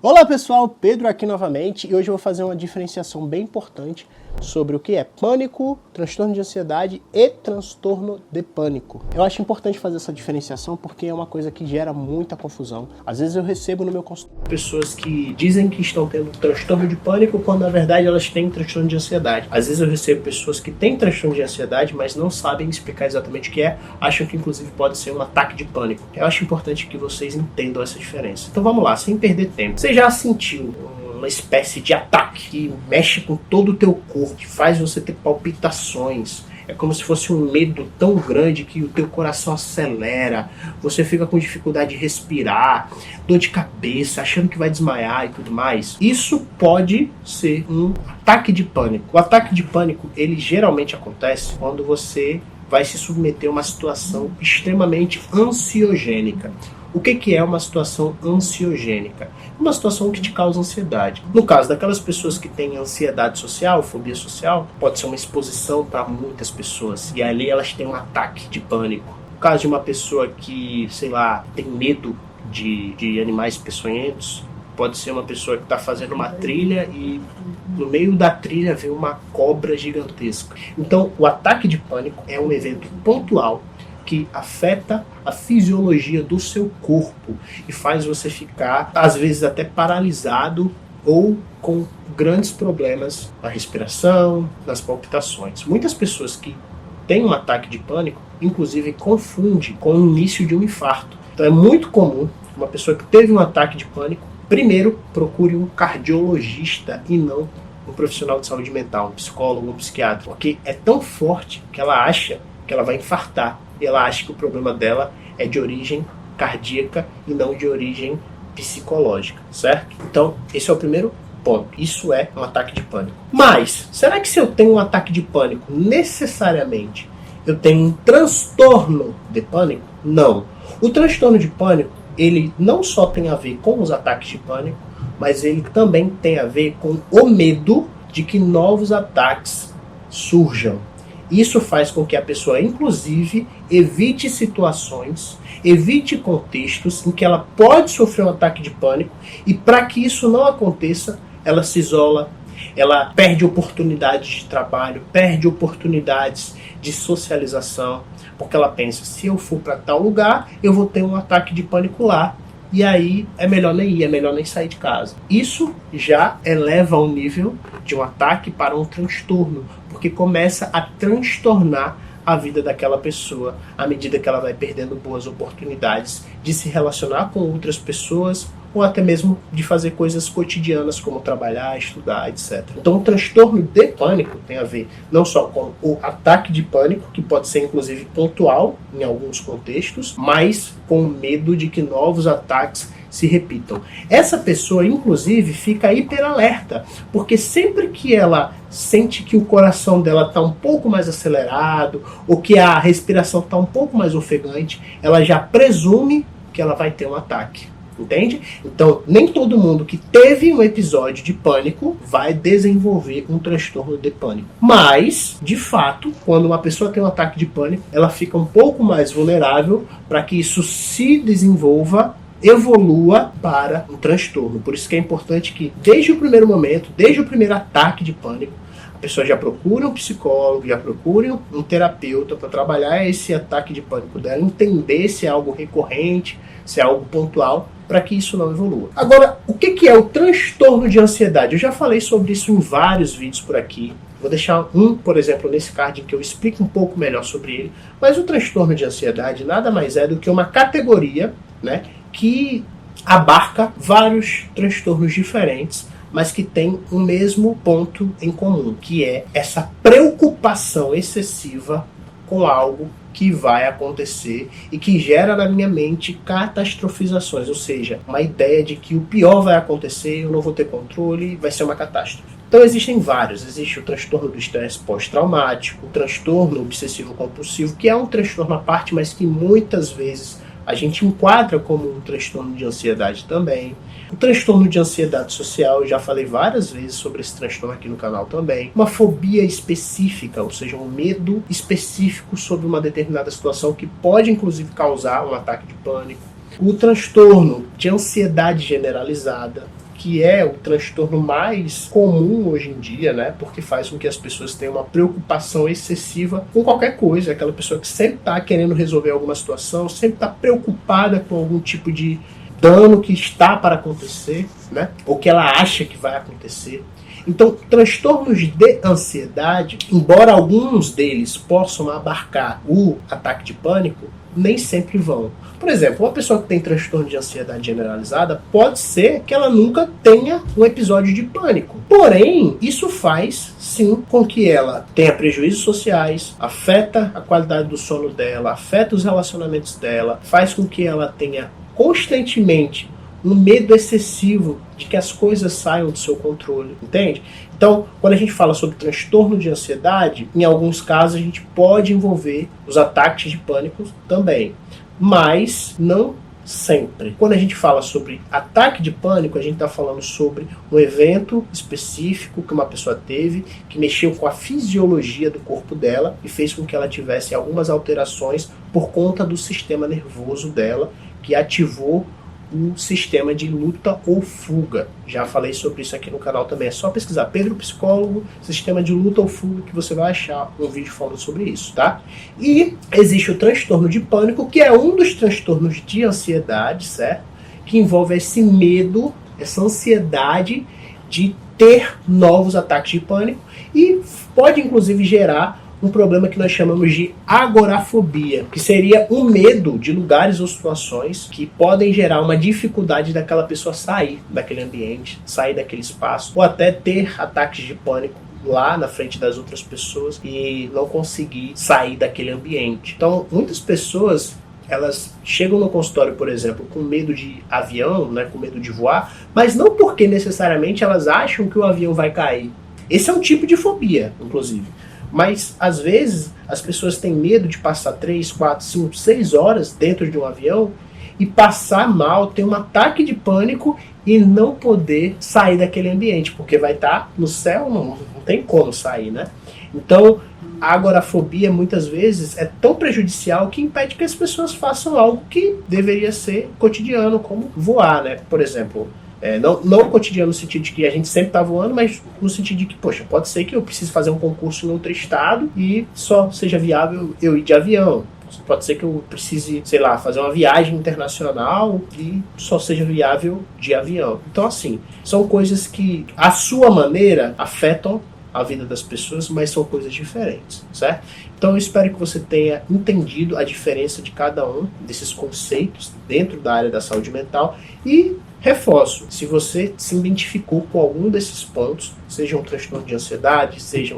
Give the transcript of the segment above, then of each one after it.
Olá pessoal, Pedro aqui novamente e hoje eu vou fazer uma diferenciação bem importante sobre o que é pânico, transtorno de ansiedade e transtorno de pânico. Eu acho importante fazer essa diferenciação porque é uma coisa que gera muita confusão. Às vezes eu recebo no meu consultório pessoas que dizem que estão tendo transtorno de pânico quando na verdade elas têm transtorno de ansiedade. Às vezes eu recebo pessoas que têm transtorno de ansiedade, mas não sabem explicar exatamente o que é, acham que inclusive pode ser um ataque de pânico. Eu acho importante que vocês entendam essa diferença. Então vamos lá, sem perder tempo. Você já sentiu uma espécie de ataque que mexe com todo o teu corpo, que faz você ter palpitações? É como se fosse um medo tão grande que o teu coração acelera, você fica com dificuldade de respirar, dor de cabeça, achando que vai desmaiar e tudo mais. Isso pode ser um ataque de pânico. O ataque de pânico, ele geralmente acontece quando você vai se submeter a uma situação extremamente ansiogênica. O que é uma situação ansiogênica? Uma situação que te causa ansiedade. No caso daquelas pessoas que têm ansiedade social, fobia social, pode ser uma exposição para muitas pessoas e ali elas têm um ataque de pânico. No caso de uma pessoa que, sei lá, tem medo de animais peçonhentos, pode ser uma pessoa que está fazendo uma trilha e no meio da trilha vê uma cobra gigantesca. Então, o ataque de pânico é um evento pontual que afeta a fisiologia do seu corpo e faz você ficar, às vezes, até paralisado ou com grandes problemas na respiração, nas palpitações. Muitas pessoas que têm um ataque de pânico, inclusive, confundem com o início de um infarto. Então é muito comum uma pessoa que teve um ataque de pânico, primeiro procure um cardiologista e não um profissional de saúde mental, um psicólogo, um psiquiatra, porque é tão forte que ela acha que ela vai infartar. E ela acha que o problema dela é de origem cardíaca e não de origem psicológica, certo? Então, esse é o primeiro ponto. Isso é um ataque de pânico. Mas, será que se eu tenho um ataque de pânico, necessariamente eu tenho um transtorno de pânico? Não. O transtorno de pânico, ele não só tem a ver com os ataques de pânico, mas ele também tem a ver com o medo de que novos ataques surjam. Isso faz com que a pessoa, inclusive, evite situações, evite contextos em que ela pode sofrer um ataque de pânico e para que isso não aconteça, ela se isola, ela perde oportunidades de trabalho, perde oportunidades de socialização, porque ela pensa, se eu for para tal lugar, eu vou ter um ataque de pânico lá. E aí é melhor nem ir, é melhor nem sair de casa. Isso já eleva ao nível de um ataque para um transtorno, porque começa a transtornar a vida daquela pessoa à medida que ela vai perdendo boas oportunidades de se relacionar com outras pessoas ou até mesmo de fazer coisas cotidianas como trabalhar, estudar, etc. Então o transtorno de pânico tem a ver não só com o ataque de pânico, que pode ser inclusive pontual em alguns contextos, mas com medo de que novos ataques se repitam. Essa pessoa, inclusive, fica hiperalerta, porque sempre que ela sente que o coração dela está um pouco mais acelerado ou que a respiração está um pouco mais ofegante, ela já presume que ela vai ter um ataque. Entende? Então, nem todo mundo que teve um episódio de pânico vai desenvolver um transtorno de pânico. Mas, de fato, quando uma pessoa tem um ataque de pânico, ela fica um pouco mais vulnerável para que isso se desenvolva, evolua para um transtorno. Por isso que é importante que, desde o primeiro momento, desde o primeiro ataque de pânico, a pessoa já procure um psicólogo, já procure um terapeuta para trabalhar esse ataque de pânico dela, entender se é algo recorrente, se é algo pontual, para que isso não evolua. Agora, o que é o transtorno de ansiedade? Eu já falei sobre isso em vários vídeos por aqui. Vou deixar um, por exemplo, nesse card em que eu explico um pouco melhor sobre ele. Mas o transtorno de ansiedade nada mais é do que uma categoria, né, que abarca vários transtornos diferentes, mas que tem um mesmo ponto em comum, que é essa preocupação excessiva com algo que vai acontecer e que gera na minha mente catastrofizações, ou seja, uma ideia de que o pior vai acontecer, eu não vou ter controle, vai ser uma catástrofe. Então existem vários, existe o transtorno do estresse pós-traumático, o transtorno obsessivo-compulsivo, que é um transtorno à parte, mas que muitas vezes a gente enquadra como um transtorno de ansiedade também. O transtorno de ansiedade social, eu já falei várias vezes sobre esse transtorno aqui no canal também. Uma fobia específica, ou seja, um medo específico sobre uma determinada situação que pode inclusive causar um ataque de pânico. O transtorno de ansiedade generalizada, que é o transtorno mais comum hoje em dia, né? Porque faz com que as pessoas tenham uma preocupação excessiva com qualquer coisa. Aquela pessoa que sempre está querendo resolver alguma situação, sempre está preocupada com algum tipo de dano que está para acontecer, né? Ou que ela acha que vai acontecer. Então, transtornos de ansiedade, embora alguns deles possam abarcar o ataque de pânico, nem sempre vão. Por exemplo, uma pessoa que tem transtorno de ansiedade generalizada, pode ser que ela nunca tenha um episódio de pânico. Porém, isso faz, sim, com que ela tenha prejuízos sociais, afeta a qualidade do sono dela, afeta os relacionamentos dela, faz com que ela tenha constantemente um medo excessivo de que as coisas saiam do seu controle, entende? Então, quando a gente fala sobre transtorno de ansiedade, em alguns casos a gente pode envolver os ataques de pânico também, mas não sempre. Quando a gente fala sobre ataque de pânico, a gente está falando sobre um evento específico que uma pessoa teve, que mexeu com a fisiologia do corpo dela e fez com que ela tivesse algumas alterações por conta do sistema nervoso dela, que ativou um sistema de luta ou fuga. Já falei sobre isso aqui no canal também. É só pesquisar Pedro Psicólogo, sistema de luta ou fuga, que você vai achar um vídeo falando sobre isso, tá? E existe o transtorno de pânico, que é um dos transtornos de ansiedade, certo? Que envolve esse medo, essa ansiedade de ter novos ataques de pânico e pode inclusive gerar um problema que nós chamamos de agorafobia, que seria um medo de lugares ou situações que podem gerar uma dificuldade daquela pessoa sair daquele ambiente, sair daquele espaço, ou até ter ataques de pânico lá na frente das outras pessoas e não conseguir sair daquele ambiente. Então, muitas pessoas, elas chegam no consultório, por exemplo, com medo de avião, né, com medo de voar, mas não porque necessariamente elas acham que o avião vai cair. Esse é um tipo de fobia, inclusive. Mas, às vezes, as pessoas têm medo de passar 3, 4, 5, 6 horas dentro de um avião e passar mal, ter um ataque de pânico e não poder sair daquele ambiente, porque vai estar no céu, não tem como sair, né? Então, a agorafobia, muitas vezes, é tão prejudicial que impede que as pessoas façam algo que deveria ser cotidiano, como voar, né? Por exemplo, não cotidiano no sentido de que a gente sempre está voando, mas no sentido de que, poxa, pode ser que eu precise fazer um concurso em outro estado e só seja viável eu ir de avião. Pode ser que eu precise, sei lá, fazer uma viagem internacional e só seja viável de avião. Então, assim, são coisas que, à sua maneira, afetam a vida das pessoas, mas são coisas diferentes, certo? Então eu espero que você tenha entendido a diferença de cada um desses conceitos dentro da área da saúde mental e reforço, se você se identificou com algum desses pontos, seja um transtorno de ansiedade, seja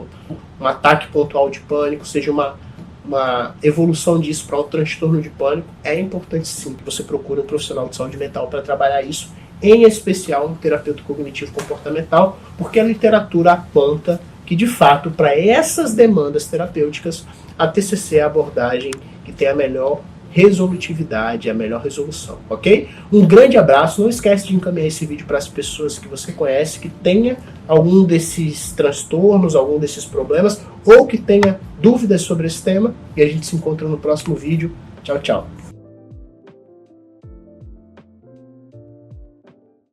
um ataque pontual de pânico, seja uma evolução disso para um transtorno de pânico, é importante sim que você procure um profissional de saúde mental para trabalhar isso, em especial um terapeuta cognitivo comportamental, porque a literatura aponta que, de fato, para essas demandas terapêuticas, a TCC é a abordagem que tem a melhor resolutividade, a melhor resolução, ok? Um grande abraço, não esquece de encaminhar esse vídeo para as pessoas que você conhece, que tenha algum desses transtornos, algum desses problemas, ou que tenha dúvidas sobre esse tema, e a gente se encontra no próximo vídeo. Tchau, tchau!